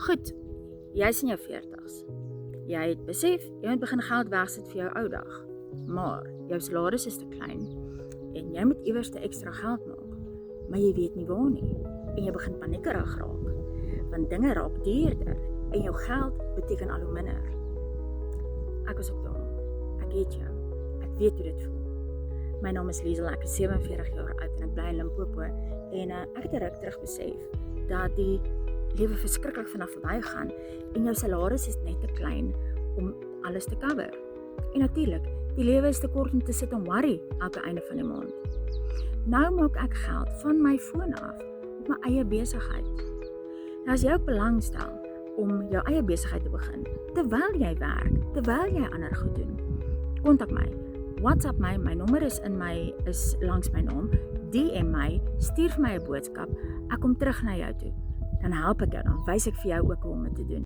Goed, jy's in jou 40's. Jy het besef, jy moet begin geld wegsit vir jou ou dag. Maar jou salaris is te klein en jy moet iewers te ekstra geld maak. Maar jy weet nie waar nie. En jy begin paniekerig raak. Want dinge raak duurder en jou geld beteken al hoe minder. Ek was ook daar. Ek het jou. Ek weet hoe dit voel. My naam is Liesel, ek is 47 jaar oud en ek bly in Limpopo. En ek het 'n ruk terug besef dat die lewe verskriklik vinnig verbygaan en jou salaris is net te klein om alles te cover. En natuurlik, die lewe is te kort om te sit en worry elke einde van die maand. Nou maak ek geld van my foon af op my eie besigheid. Nou as jy ook belangstel om jou eie besigheid te begin, terwyl jy werk, terwyl jy ander goed doen, kontak my. WhatsApp my nommer is langs my naam, DM my, stuur vir my 'n boodskap, ek kom terug na jou toe. Dan help ek jou, dan wys ek vir jou ook hoe om dit te doen.